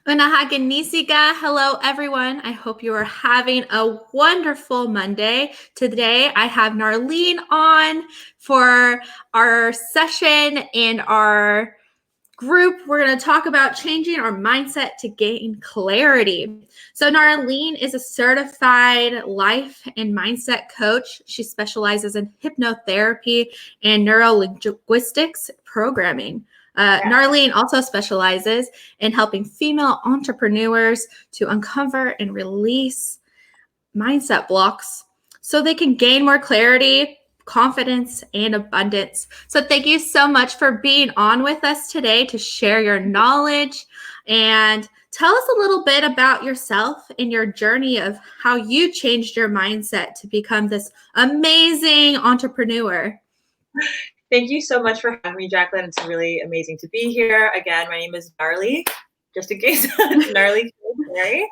Unahaganisika. Hello, everyone. I hope you are having a wonderful Monday. Today, I have Narlene on for our session and our group. We're going to talk about changing our mindset to gain clarity. So, Narlene is a certified life and mindset coach. She specializes in hypnotherapy and neuro-linguistics programming. Narlene also specializes in helping female entrepreneurs to uncover and release mindset blocks so they can gain more clarity, confidence, and abundance. So thank you so much for being on with us today to share your knowledge and tell us a little bit about yourself and your journey of how you changed your mindset to become this amazing entrepreneur. Thank you so much for having me, Jacqueline. It's really amazing to be here. Again, my name is Narley, just in case, Narley Karikari.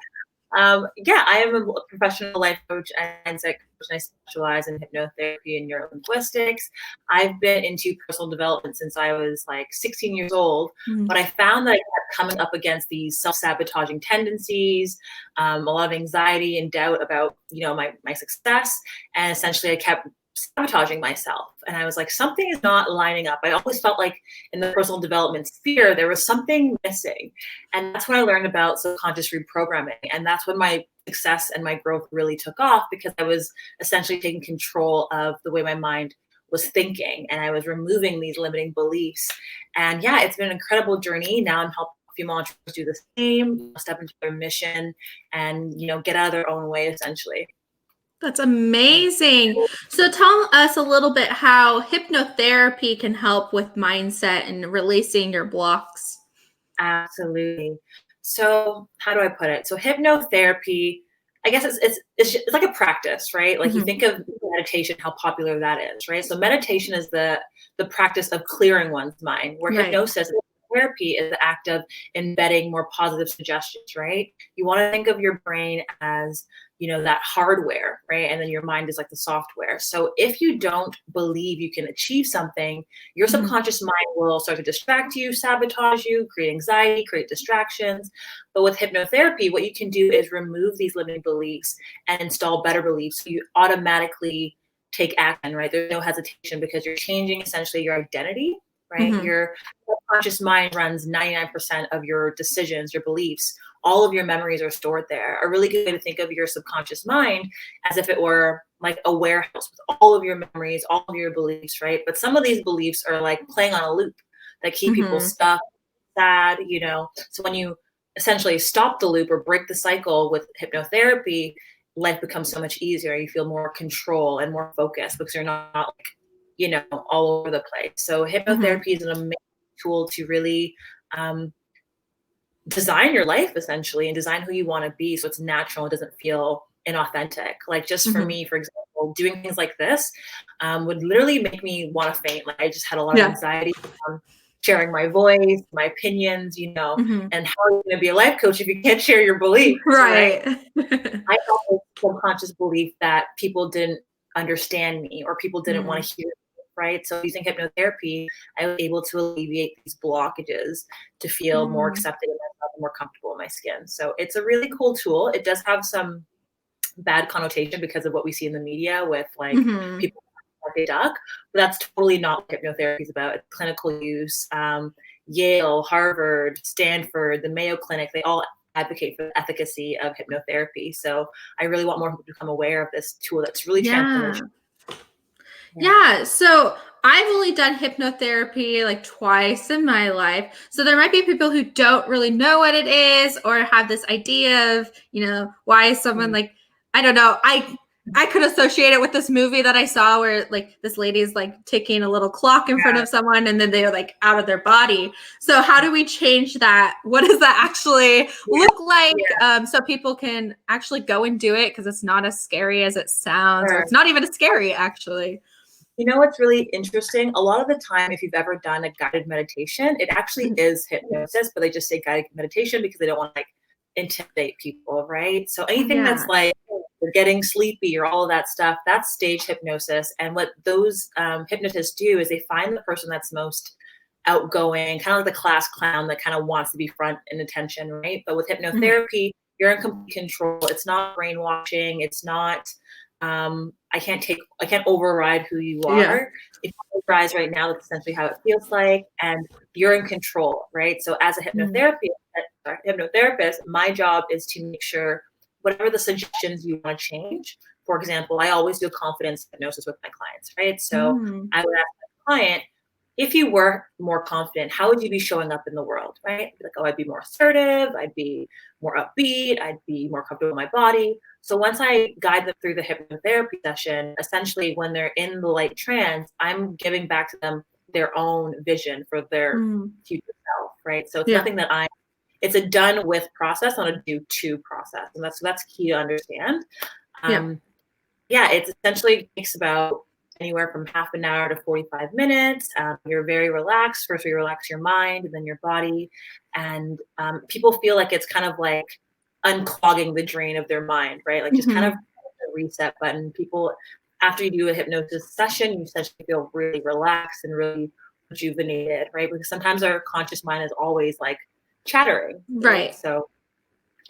I am a professional life coach and mindset coach, and I specialize in hypnotherapy and neuro-linguistics. I've been into personal development since I was like 16 years old, but I found that I kept coming up against these self-sabotaging tendencies, a lot of anxiety and doubt about, my success, and essentially I kept sabotaging myself. And I was like, something is not lining up. I always felt like in the personal development sphere, there was something missing. And that's when I learned about subconscious reprogramming. And that's when my success and my growth really took off, because I was essentially taking control of the way my mind was thinking. And I was removing these limiting beliefs. And yeah, it's been an incredible journey. Now I'm helping female entrepreneurs do the same, step into their mission and, get out of their own way, essentially. That's amazing. So tell us a little bit how hypnotherapy can help with mindset and releasing your blocks. Absolutely. So how do I put it? So hypnotherapy, I guess it's like a practice, right? Like you think of meditation, how popular that is, right? So meditation is the practice of clearing one's mind, where hypnosis, therapy is the act of embedding more positive suggestions, right? You want to think of your brain as, that hardware, right? And then your mind is like the software. So if you don't believe you can achieve something, your subconscious mind will start to distract you, sabotage you, create anxiety, create distractions. But with hypnotherapy, what you can do is remove these limiting beliefs and install better beliefs. So you automatically take action, right? There's no hesitation, because you're changing essentially your identity, right? Your subconscious mind runs 99% of your decisions, your beliefs. All of your memories are stored there. A really good way to think of your subconscious mind as if it were like a warehouse with all of your memories, all of your beliefs, right? But some of these beliefs are like playing on a loop that keep people stuck, sad, So when you essentially stop the loop or break the cycle with hypnotherapy, life becomes so much easier. You feel more control and more focused, because you're not like, all over the place. So hypnotherapy is an amazing tool to really design your life, essentially, and design who you want to be, so it's natural. It doesn't feel inauthentic. Like just for me, for example, doing things like this would literally make me want to faint. Like I just had a lot of anxiety sharing my voice, my opinions, and how are you going to be a life coach if you can't share your beliefs? Right. I had this subconscious belief that people didn't understand me, or people didn't want to hear me, right? So using hypnotherapy, I was able to alleviate these blockages to feel more accepted in myself and more comfortable in my skin. So it's a really cool tool. It does have some bad connotation because of what we see in the media with like people like a duck, but that's totally not what hypnotherapy is about. It's clinical use. Yale, Harvard, Stanford, the Mayo Clinic, they all advocate for the efficacy of hypnotherapy. So I really want more people to become aware of this tool that's really transformational. Yeah. So I've only done hypnotherapy like twice in my life. So there might be people who don't really know what it is, or have this idea of, why is someone like, I don't know. I could associate it with this movie that I saw where like this lady's like ticking a little clock in front of someone, and then they're like out of their body. So how do we change that? What does that actually look like? So people can actually go and do it, because it's not as scary as it sounds, or it's not even as scary actually. You know what's really interesting? A lot of the time, if you've ever done a guided meditation, it actually is hypnosis, but they just say guided meditation because they don't want to like intimidate people, right? So anything that's like you're getting sleepy or all of that stuff, that's stage hypnosis. And what those hypnotists do is they find the person that's most outgoing, kind of like the class clown that kind of wants to be front and attention, right? But with hypnotherapy, you're in complete control. It's not brainwashing. It's not, I can't override who you are. Yeah. If you rise right now, that's essentially how it feels like. And you're in control, right? So as a hypnotherapist, my job is to make sure whatever the suggestions you want to change. For example, I always do confidence hypnosis with my clients, right? So I would ask my client, if you were more confident, how would you be showing up in the world, right? Like, oh, I'd be more assertive, I'd be more upbeat, I'd be more comfortable in my body. So once I guide them through the hypnotherapy session, essentially when they're in the light trance, I'm giving back to them their own vision for their future self, right? So it's nothing that it's a done with process, not a do to process. And that's key to understand. It essentially takes about anywhere from half an hour to 45 minutes. You're very relaxed. First, you relax your mind and then your body. And people feel like it's kind of like unclogging the drain of their mind, right? Like just kind of a reset button. People, after you do a hypnosis session, you essentially feel really relaxed and really rejuvenated, right? Because sometimes our conscious mind is always like chattering. Right. So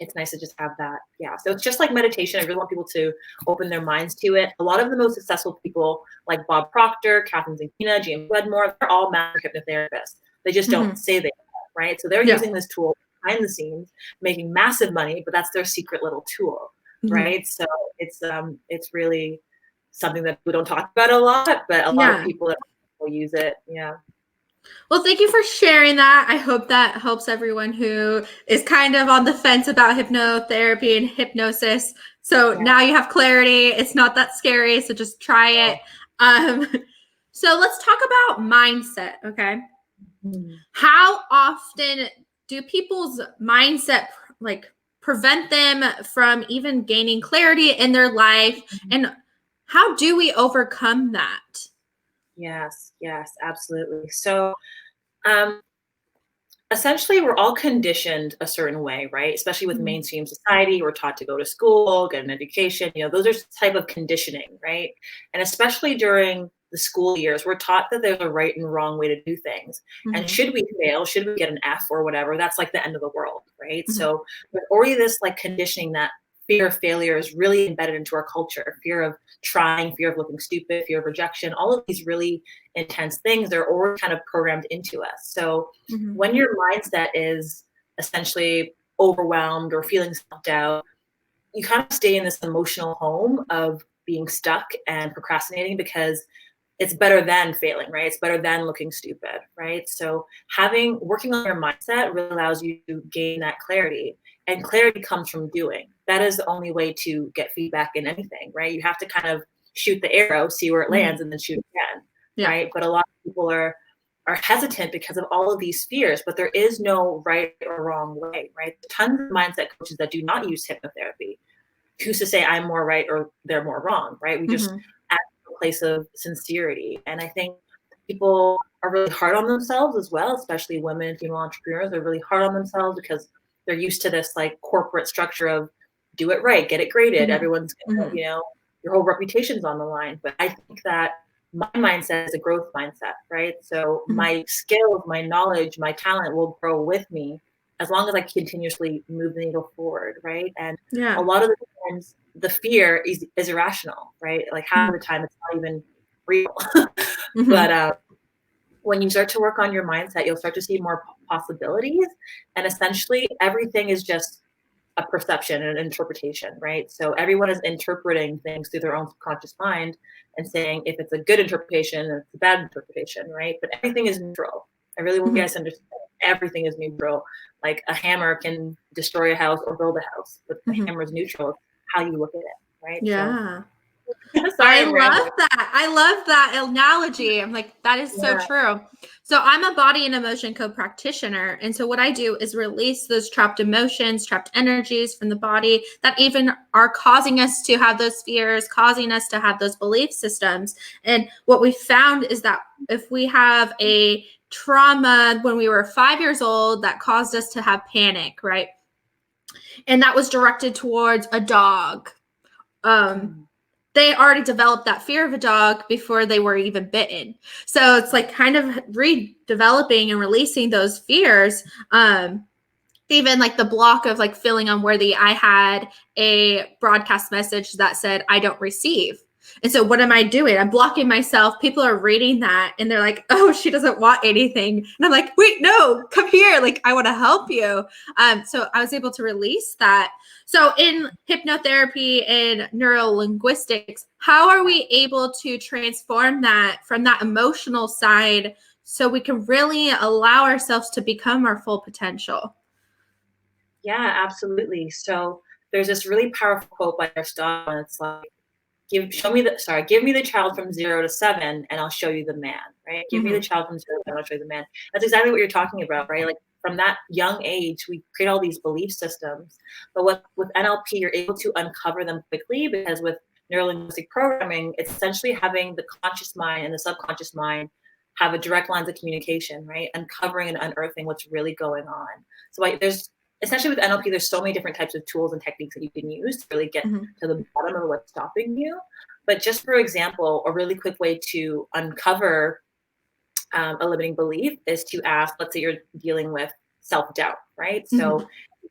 it's nice to just have that. Yeah. So it's just like meditation. I really want people to open their minds to it. A lot of the most successful people like Bob Proctor, Catherine Zankina, James Wedmore, they're all master hypnotherapists. They just don't say they are, right? So they're using this tool behind the scenes, making massive money, but that's their secret little tool, right? So it's really something that we don't talk about a lot, but a lot of people will use it. Yeah. Well, thank you for sharing that. I hope that helps everyone who is kind of on the fence about hypnotherapy and hypnosis. So now you have clarity. It's not that scary. So just try it. So let's talk about mindset. Okay. How often do people's mindset like prevent them from even gaining clarity in their life? And how do we overcome that? Yes, absolutely. So essentially, we're all conditioned a certain way, right? Especially with mainstream society, we're taught to go to school, get an education. Those are type of conditioning, right? And especially during the school years, we're taught that there's a right and wrong way to do things. And should we fail, should we get an F or whatever, that's like the end of the world, right? So there's already this like conditioning that fear of failure is really embedded into our culture. Fear of trying, fear of looking stupid, fear of rejection, all of these really intense things, they're already kind of programmed into us. So when your mindset is essentially overwhelmed or feeling self-doubt, you kind of stay in this emotional home of being stuck and procrastinating because it's better than failing, right? It's better than looking stupid, right? So working on your mindset really allows you to gain that clarity. And clarity comes from doing. That is the only way to get feedback in anything, right? You have to kind of shoot the arrow, see where it lands, and then shoot again, right? But a lot of people are hesitant because of all of these fears, but there is no right or wrong way, right? Tons of mindset coaches that do not use hypnotherapy. Who's to say I'm more right or they're more wrong, right? We just act from a place of sincerity. And I think people are really hard on themselves as well, especially women, female entrepreneurs are really hard on themselves because they're used to this like corporate structure of do it right, get it graded. Everyone's, your whole reputation's on the line. But I think that my mindset is a growth mindset, right? So my skills, my knowledge, my talent will grow with me as long as I continuously move the needle forward, right? And a lot of the times the fear is irrational, right? Like half of the time it's not even real. But when you start to work on your mindset, you'll start to see more possibilities. And essentially everything is just a perception and an interpretation, right? So everyone is interpreting things through their own subconscious mind and saying if it's a good interpretation or it's a bad interpretation, right? But everything is neutral. I really want you guys to understand everything is neutral. Like a hammer can destroy a house or build a house, but the hammer is neutral. It's how you look at it, right? Yeah. Sorry, I love that. I love that analogy. I'm like, that is so true. So I'm a body and emotion co-practitioner. And so what I do is release those trapped emotions, trapped energies from the body that even are causing us to have those fears, causing us to have those belief systems. And what we found is that if we have a trauma when we were 5 years old that caused us to have panic, right? And that was directed towards a dog. they already developed that fear of a dog before they were even bitten. So it's like kind of redeveloping and releasing those fears. Even like the block of like feeling unworthy, I had a broadcast message that said, I don't receive. And so what am I doing? I'm blocking myself. People are reading that and they're like, oh, she doesn't want anything. And I'm like, wait, no, come here. Like, I want to help you. So I was able to release that. So in hypnotherapy and neuro-linguistics, how are we able to transform that from that emotional side so we can really allow ourselves to become our full potential? Yeah, absolutely. So there's this really powerful quote by Aristotle, and it's like, give me the child from 0 to 7 and I'll show you the man, right? Give me the child from 0 to 7 and I'll show you the man. That's exactly what you're talking about, right? Like from that young age, we create all these belief systems. But with NLP, you're able to uncover them quickly, because with neuro-linguistic programming, it's essentially having the conscious mind and the subconscious mind have a direct lines of communication, right? Uncovering and unearthing what's really going on. So there's essentially with NLP, there's so many different types of tools and techniques that you can use to really get to the bottom of what's stopping you. But just for example, a really quick way to uncover a limiting belief is to ask, let's say you're dealing with self-doubt, right? So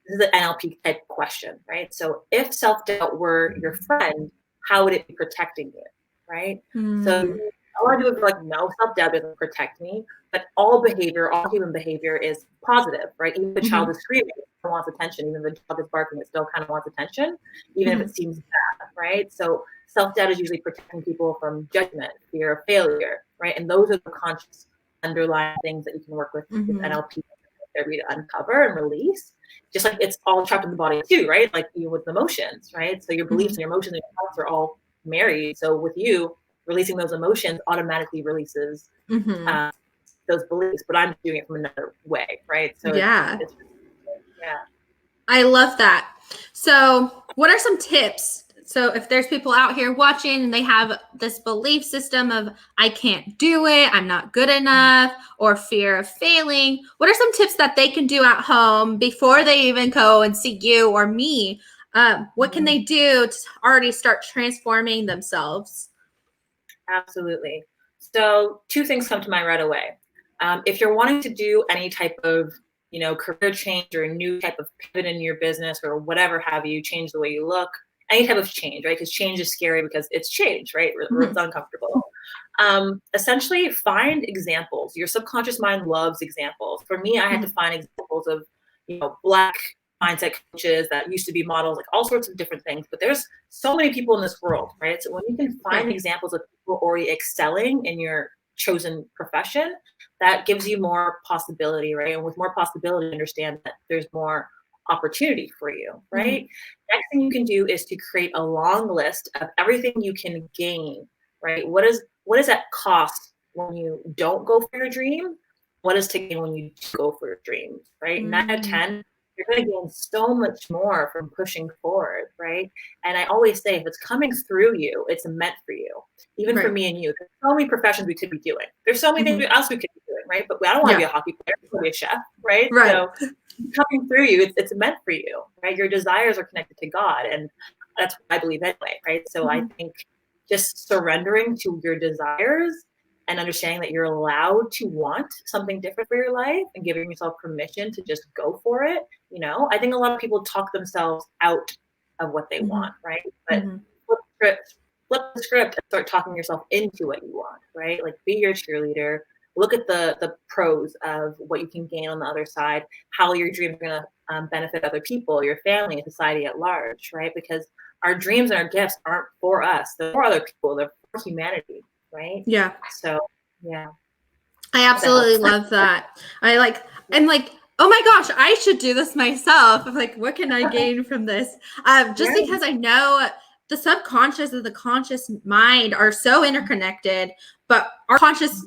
this is an NLP type question, right? So if self-doubt were your friend, how would it be protecting you, right? So all I do is like, no, self-doubt doesn't protect me, but all human behavior is positive, right? Even if the child is screaming, it still wants attention. Even if the dog is barking, it still kind of wants attention, even if it seems bad, right? So self-doubt is usually protecting people from judgment, fear of failure, right? And those are the conscious underlying things that you can work with NLP therapy to uncover and release. Just like it's all trapped in the body too, right? Like you with emotions, right? So your beliefs and your emotions and your thoughts are all married. So with you, releasing those emotions automatically releases those beliefs, but I'm doing it from another way, right? So yeah. Yeah. I love that. So what are some tips? So if there's people out here watching and they have this belief system of, I can't do it, I'm not good enough, or fear of failing, what are some tips that they can do at home before they even go and see you or me? What can they do to already start transforming themselves? Absolutely. So 2 things come to mind right away. If you're wanting to do any type of, career change or a new type of pivot in your business or whatever have you, change the way you look, any type of change, right? Because change is scary because it's change, right? It's uncomfortable. Essentially find examples. Your subconscious mind loves examples. For me, I had to find examples of, Black mindset coaches that used to be models, like all sorts of different things. But there's so many people in this world, right? So when you can find examples of people already excelling in your chosen profession, that gives you more possibility, right? And with more possibility, understand that there's more opportunity for you, right? Next thing you can do is to create a long list of everything you can gain, right? What does that cost when you don't go for your dream? What is to gain when you go for your dreams, right? 9 out of 10, you're going to gain so much more from pushing forward, right? And I always say, if it's coming through you, it's meant for you. Even for me and you, there's so many professions we could be doing. There's so many things else we could be doing, right? But I don't want to be a hockey player. I want to be a chef, right? So coming through you, it's meant for you, right? Your desires are connected to God. And that's what I believe anyway, right? So I think just surrendering to your desires and understanding that you're allowed to want something different for your life and giving yourself permission to just go for it. I think a lot of people talk themselves out of what they want, right? But flip the script and start talking yourself into what you want, right? Like be your cheerleader. Look at the pros of what you can gain on the other side, how your dreams are going to benefit other people, your family, and society at large, right? Because our dreams and our gifts aren't for us. They're for other people. They're for humanity, right? Yeah. So, yeah. I absolutely love that. I'm like, oh my gosh, I should do this myself. I'm like, what can I gain from this? Because I know the subconscious and the conscious mind are so interconnected, but our conscious,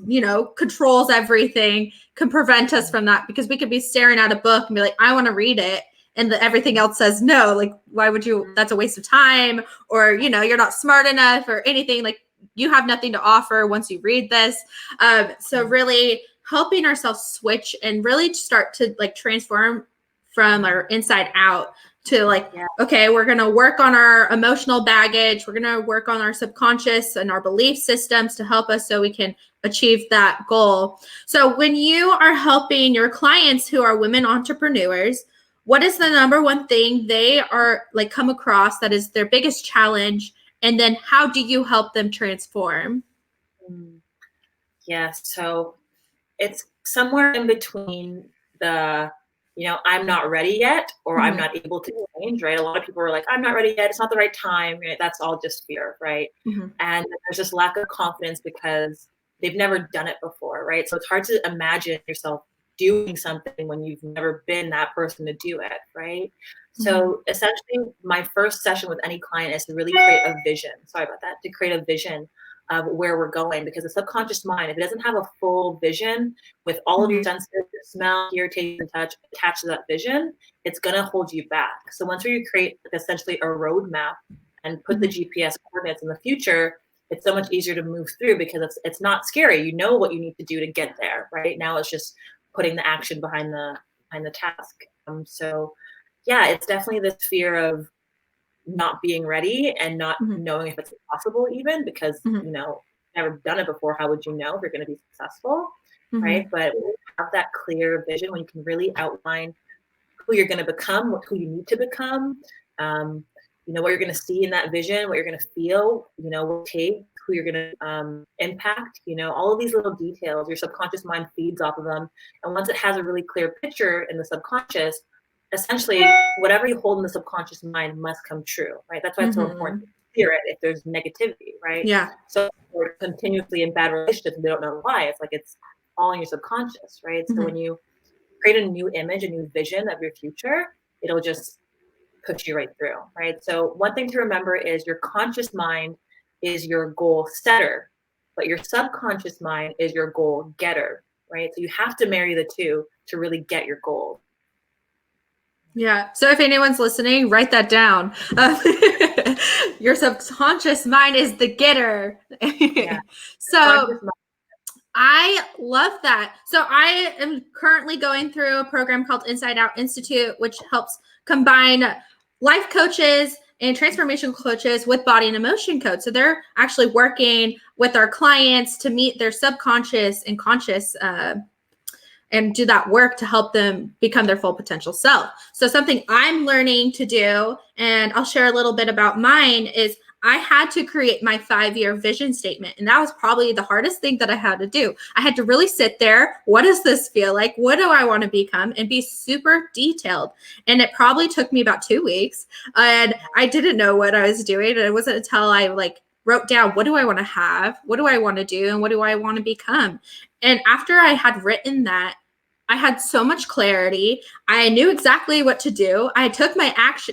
controls everything, can prevent us from that, because we could be staring at a book and be like, I want to read it. And everything else says no. Like, why would you? That's a waste of time. Or, you're not smart enough or anything. Like, you have nothing to offer once you read this. So really helping ourselves switch and really start to like transform from our inside out to like, Yeah. okay, we're going to work on our emotional baggage. We're going to work on our subconscious and our belief systems to help us so we can achieve that goal. So when you are helping your clients who are women entrepreneurs, what is the number one thing they are like come across that is their biggest challenge? And then how do you help them transform? Yeah, so it's somewhere in between the, I'm not ready yet, or I'm not able to change, right? A lot of people are like, I'm not ready yet. It's not the right time. Right? That's all just fear, right? And there's just lack of confidence because they've never done it before, right? So it's hard to imagine yourself doing something when you've never been that person to do it, right? So essentially, my first session with any client is to really create a vision. Sorry about that. To create a vision of where we're going, because the subconscious mind, if it doesn't have a full vision with all of your senses, your smell, hear, taste, and touch attached to that vision, it's going to hold you back. So once we create essentially a roadmap and put the GPS coordinates in the future, it's so much easier to move through because it's not scary. You know what you need to do to get there, right? Now it's just putting the action behind the task. So yeah, it's definitely this fear of not being ready and not knowing if it's possible even because, never done it before. How would you know if you're going to be successful? Right. But when you have that clear vision, when you can really outline who you're going to become, who you need to become, what you're going to see in that vision, what you're going to feel, what take, who you're going to impact, all of these little details, your subconscious mind feeds off of them. And once it has a really clear picture in the subconscious, essentially whatever you hold in the subconscious mind must come true, right? That's why it's so important to clear it if there's negativity, right? Yeah. So we're continuously in bad relationships and they don't know why. It's like it's all in your subconscious, right? So when you create a new image, a new vision of your future, it'll just push you right through, right? So one thing to remember is your conscious mind is your goal setter, but your subconscious mind is your goal getter, right? So you have to marry the two to really get your goal. Yeah. So if anyone's listening, write that down. Your subconscious mind is the getter. Yeah. So I love that. So I am currently going through a program called Inside Out Institute, which helps combine life coaches and transformation coaches with body and emotion coach. So they're actually working with our clients to meet their subconscious and conscious and do that work to help them become their full potential self. So something I'm learning to do, and I'll share a little bit about mine, is I had to create my 5-year vision statement. And that was probably the hardest thing that I had to do. I had to really sit there. What does this feel like? What do I want to become? And be super detailed. And it probably took me about 2 weeks. And I didn't know what I was doing. And it wasn't until I wrote down, what do I want to have? What do I want to do? And what do I want to become? And after I had written that, I had so much clarity. I knew exactly what to do. I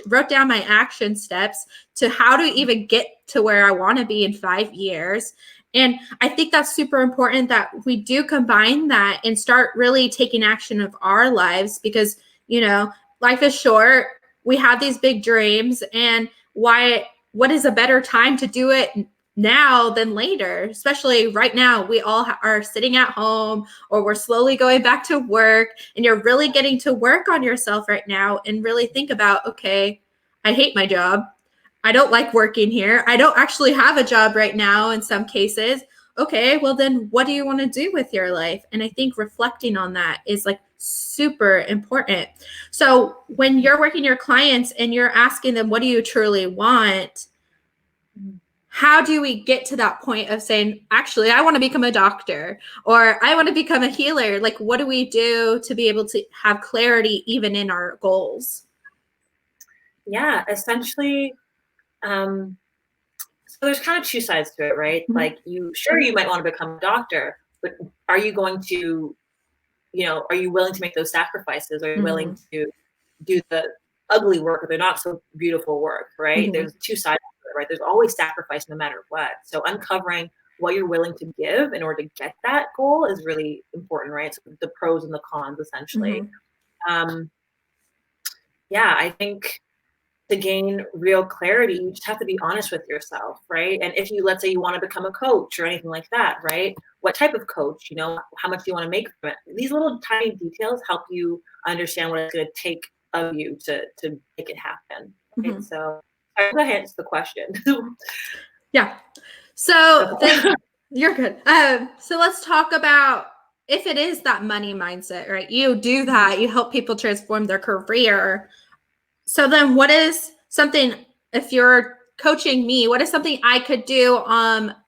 wrote down my action steps to how to even get to where I want to be in 5 years. And I think that's super important that we do combine that and start really taking action of our lives because, life is short. We have these big dreams, and what is a better time to do it now than later? Especially right now, we all are sitting at home or we're slowly going back to work, and you're really getting to work on yourself right now and really think about, okay, I hate my job. I don't like working here. I don't actually have a job right now in some cases. Okay, well then what do you want to do with your life? And I think reflecting on that is super important. So when you're working your clients and you're asking them, what do you truly want? How do we get to that point of saying, actually, I want to become a doctor or I want to become a healer? What do we do to be able to have clarity even in our goals? Yeah, essentially, so there's kind of two sides to it, right? You might want to become a doctor, but are you going to, are you willing to make those sacrifices? Are you willing to do the ugly work or the not so beautiful work, right? There's two sides to it, right? There's always sacrifice no matter what. So uncovering what you're willing to give in order to get that goal is really important, right? So the pros and the cons, essentially. I think to gain real clarity, you just have to be honest with yourself, right? And if let's say you want to become a coach or anything like that, right? What type of coach, how much do you want to make from it? These little tiny details help you understand what it's going to take of you to make it happen. Right? Mm-hmm. So I hope that answers the question. Yeah. So then you're good. So let's talk about if it is that money mindset, right? You do that, you help people transform their career. So then what is something, if you're coaching me, what is something I could do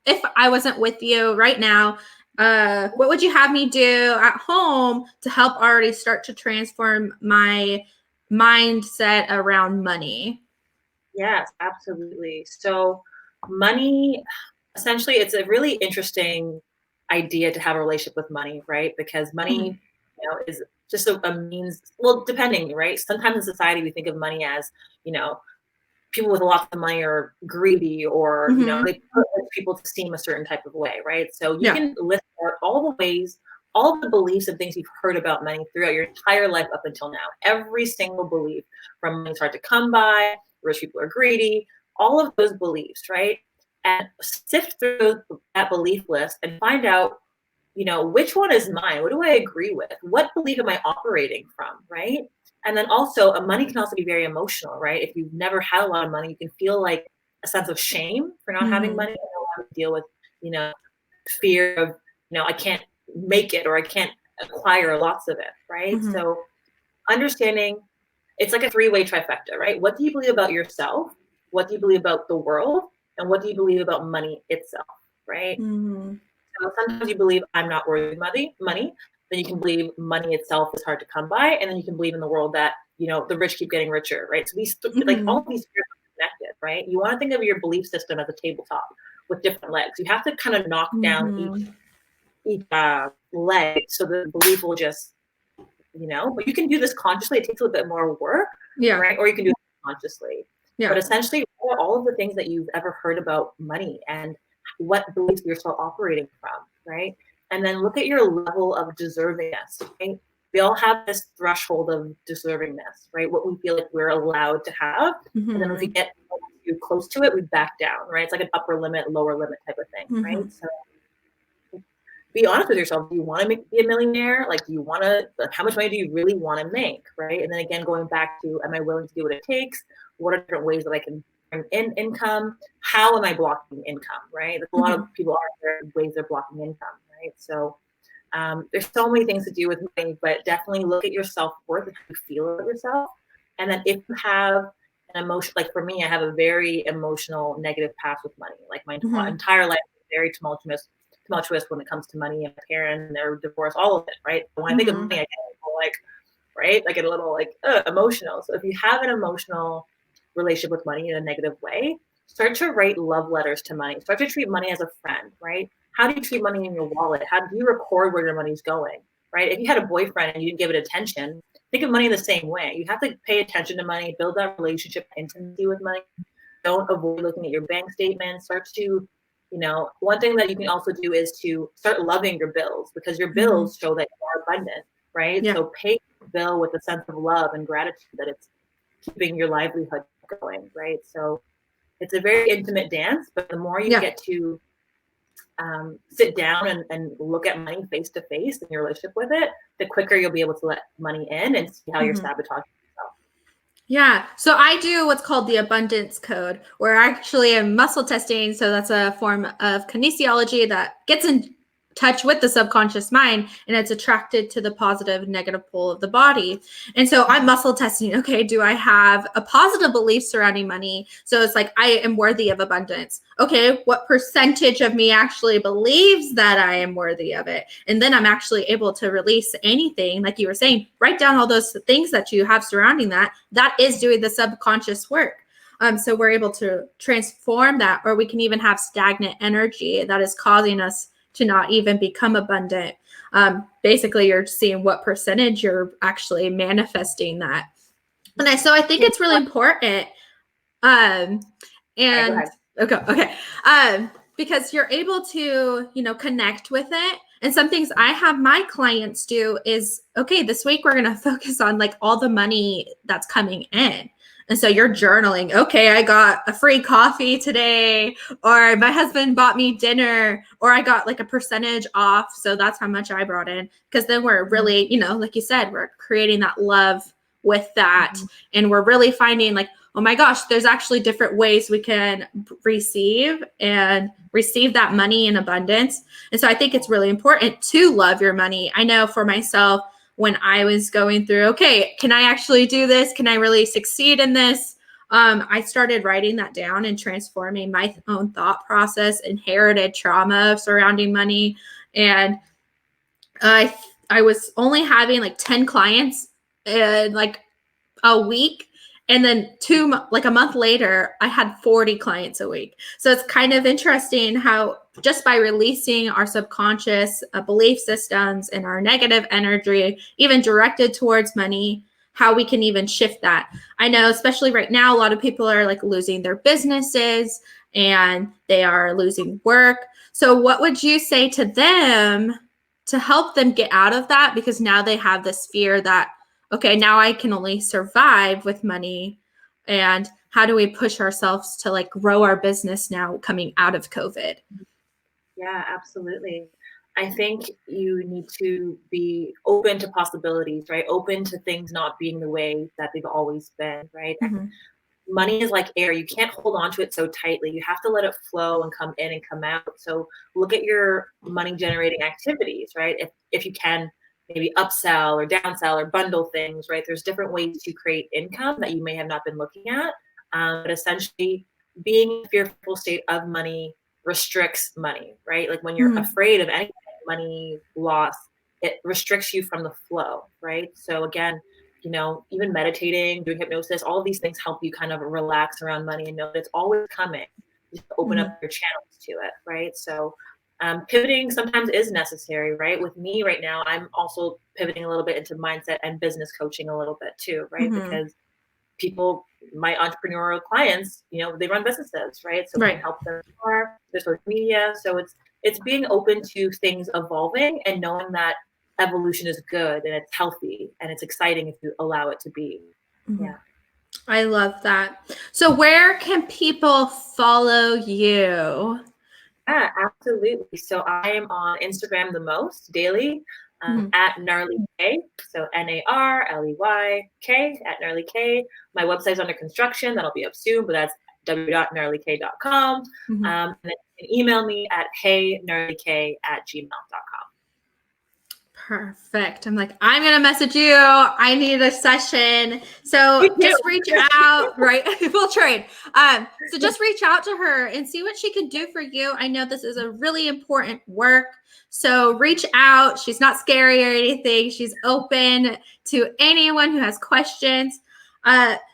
if I wasn't with you right now? What would you have me do at home to help already start to transform my mindset around money? Yes, absolutely. So money, essentially, it's a really interesting idea to have a relationship with money, right? Because money, is just a means, well, depending, right? Sometimes in society, we think of money as, people with lots of money are greedy, or, they put people to seem a certain type of way, right? So you can list out all the ways, all the beliefs and things you've heard about money throughout your entire life up until now. Every single belief, from money's hard to come by, rich people are greedy, all of those beliefs, right? And sift through that belief list and find out, which one is mine? What do I agree with? What belief am I operating from, right? And then also, money can also be very emotional, right? If you've never had a lot of money, you can feel like a sense of shame for not having money. You don't have to deal with, fear of, I can't make it, or I can't acquire lots of it, right? So understanding, it's like a three-way trifecta, right? What do you believe about yourself? What do you believe about the world? And what do you believe about money itself, right? So sometimes you believe I'm not worthy of money. Then you can believe money itself is hard to come by, and then you can believe in the world that the rich keep getting richer, right? So these like all of these spheres are connected, right? You want to think of your belief system as a tabletop with different legs. You have to kind of knock down each leg so the belief will just but you can do this consciously. It takes a little bit more work, right? Or you can do it consciously. But essentially, what are all of the things that you've ever heard about money and what beliefs you're still operating from, right? And then look at your level of deservingness, right? We all have this threshold of deservingness, right? What we feel like we're allowed to have. And then if we get too close to it, we back down, right? It's like an upper limit, lower limit type of thing, right? So be honest with yourself. Do you want to be a millionaire? Like, how much money do you really want to make, right? And then again, going back to, am I willing to do what it takes? What are different ways that I can bring in income? How am I blocking income, right? There's a lot of people are there ways they're blocking income, right? So there's so many things to do with money, but definitely look at your self-worth and how you feel about yourself. And then if you have an emotion, like for me, I have a very emotional negative past with money. Like my entire life is very tumultuous when it comes to money, and my parents and their divorce, all of it, right? So when I think of money, I get I get a little emotional. So if you have an emotional relationship with money in a negative way, start to write love letters to money. Start to treat money as a friend, right? How do you treat money in your wallet? How do you record where your money's going, right? If you had a boyfriend and you didn't give it attention, think of money the same way. You have to pay attention to money, build that relationship, intimacy with money. Don't avoid looking at your bank statements. Start to one thing that you can also do is to start loving your bills, because your bills show that you are abundant, right? So pay your bill with a sense of love and gratitude that it's keeping your livelihood going, right? So it's a very intimate dance, but the more you get to sit down and look at money face to face in your relationship with it, the quicker you'll be able to let money in and see how you're sabotaging. Yeah. So I do what's called the abundance code, where I actually am muscle testing. So that's a form of kinesiology that gets in touch with the subconscious mind, and it's attracted to the positive and negative pole of the body. And so I'm muscle testing. Okay, do I have a positive belief surrounding money? So it's like, I am worthy of abundance. Okay, what percentage of me actually believes that I am worthy of it? And then I'm actually able to release anything, like you were saying, write down all those things that you have surrounding that. That is doing the subconscious work. So we're able to transform that, or we can even have stagnant energy that is causing us to not even become abundant. Basically, you're seeing what percentage you're actually manifesting that. And so I think it's really important. Because you're able to, connect with it. And some things I have my clients do is, okay, this week we're going to focus on like all the money that's coming in. And so you're journaling, okay, I got a free coffee today, or my husband bought me dinner, or I got like a percentage off. So that's how much I brought in. Because then we're really, like you said, we're creating that love with that. And we're really finding like, oh my gosh, there's actually different ways we can receive that money in abundance. And so I think it's really important to love your money. I know for myself, when I was going through, okay, can I actually do this? Can I really succeed in this? I started writing that down and transforming my own thought process, inherited trauma surrounding money. And I was only having like 10 clients in like a week. And then a month later, I had 40 clients a week. So it's kind of interesting how just by releasing our subconscious belief systems and our negative energy, even directed towards money, how we can even shift that. I know, especially right now, a lot of people are like losing their businesses and they are losing work. So what would you say to them to help them get out of that? Because now they have this fear that, okay, now I can only survive with money. And how do we push ourselves to like grow our business now coming out of COVID? Yeah, absolutely. I think you need to be open to possibilities, right? Open to things not being the way that they've always been, right? Mm-hmm. Money is like air. You can't hold on to it so tightly. You have to let it flow and come in and come out. So look at your money generating activities, right? If you can maybe upsell or downsell or bundle things, right? There's different ways to create income that you may have not been looking at. But essentially being in a fearful state of money restricts money, right? Like when you're afraid of any money loss, it restricts you from the flow, right? So again, even meditating, doing hypnosis, all of these things help you kind of relax around money and know that it's always coming. Just open up your channels to it, right? So pivoting sometimes is necessary, right? With me right now, I'm also pivoting a little bit into mindset and business coaching a little bit too, right? Because people, my entrepreneurial clients, they run businesses, right? So we can help them more. There's social media. So it's being open to things evolving and knowing that evolution is good and it's healthy and it's exciting if you allow it to be. Yeah. I love that. So where can people follow you? Yeah, absolutely. So I am on Instagram the most daily at Narley K. So NARLEYK at Narley K. My website's under construction. That'll be up soon, but that's www.narleyk.com. And then you can email me at heynarleyk@gmail.com. Perfect. I'm like, I'm going to message you. I need a session. So just reach out, right? We'll trade. So just reach out to her and see what she can do for you. I know this is a really important work. So reach out. She's not scary or anything. She's open to anyone who has questions.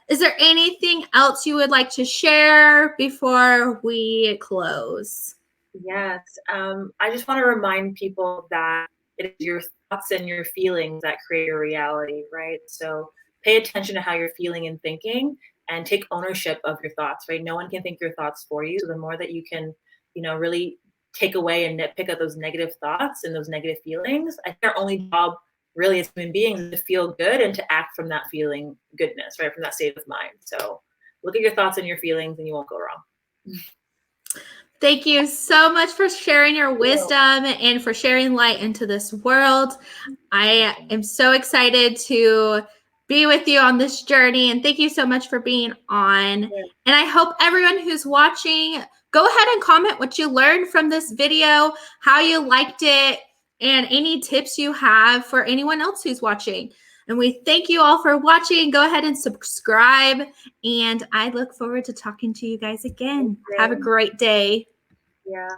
Is there anything else you would like to share before we close? Yes. I just want to remind people that it is your thoughts and your feelings that create your reality, right? So pay attention to how you're feeling and thinking and take ownership of your thoughts, right? No one can think your thoughts for you. So the more that you can, really take away and nitpick at those negative thoughts and those negative feelings, I think our only job really as human beings is to feel good and to act from that feeling goodness, right? From that state of mind. So look at your thoughts and your feelings and you won't go wrong. Thank you so much for sharing your wisdom and for sharing light into this world. I am so excited to be with you on this journey, and thank you so much for being on. And I hope everyone who's watching, go ahead and comment what you learned from this video, how you liked it, and any tips you have for anyone else who's watching. And we thank you all for watching. Go ahead and subscribe. And I look forward to talking to you guys again. Have a great day. Yeah.